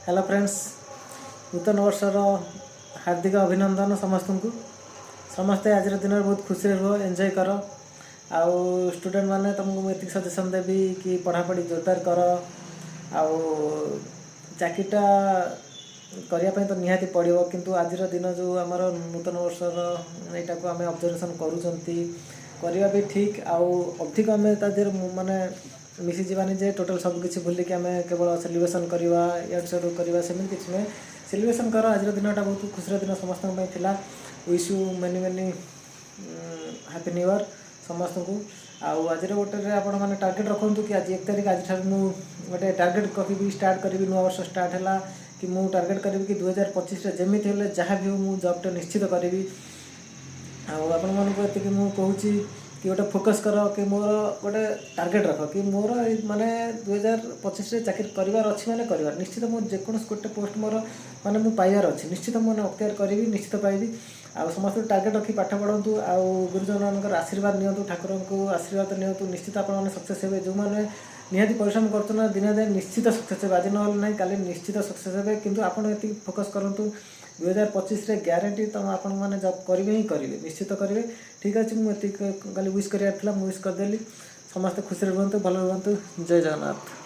Hello friends, नूतन वर्षर हार्दिक अभिनंदन समस्त को। समस्ते आज दिन बहुत खुशी रुह, एंजॉय कर। आउ स्टूडेंट माने तुमको मुझे सजेसन देवी कि पढ़ापढ़ी जोरदार कर। आउ चाकरीटा करने तो निहाती पड़ो, किंतु आज दिन जो आमर नूतन वर्षर यहाँ को आम ऑब्जर्वेशन करवा भी ठीक। आउ अधिक आम तादेर माने मिसी जीवानी जे टोटल सब किसी भूलिक आम केवल सेलिब्रेशन करवा इड सैड करवा सेमती किसी नुहे। सेलिब्रेशन कर। आज दिनटा बहुत खुशी दिन समस्त wish you many many happy new year समस्त को। आज गोटे आपण मैंने टार्गेट रखु कि आज 1 तारिख आज गोटे टार्गेट कभी स्टार्ट करी नुआ वर्ष स्टार्ट है कि मु टार्गेट करी कि 2025 जमी जहाँ भी हो जॉबटा निश्चित करी। आपण मानक मुझे कहूँ कि गोटे फोकस कर कि मोर गोटे टार्गेट रख कि मोर माने 2025 चाकरी करार अच्छी माने करार निश्चित मुझे जेकोसी गोटे पोस्ट मोर माने मुझे पाइबार अच्छी निश्चित मैंने अख्तियार करी निश्चित पाइबी। आउ समस्त टार्गेट रखी पाठ पढ़ु। आउ गुरुजन मान आशीर्वाद नियंतु, ठाकुर को आशीर्वाद नियंतु, निश्चित आपने सक्सेस हे। जो मैंने निहाती परिश्रम कर दिन दिन निश्चित सक्सेस हे। आज ना काली निश्चित सक्सेस हे, किंतु आपड़ ये फोकस करूँ 2025 ग्यारंटी तुम आपण मैंने जब करेंगे ही करेंगे निश्चित करेंगे। ठीक अच्छे मुझे कल विश करार था, विश करदेली। समस्त खुशी रुहतु, भल रुहतु। जय जगन्नाथ।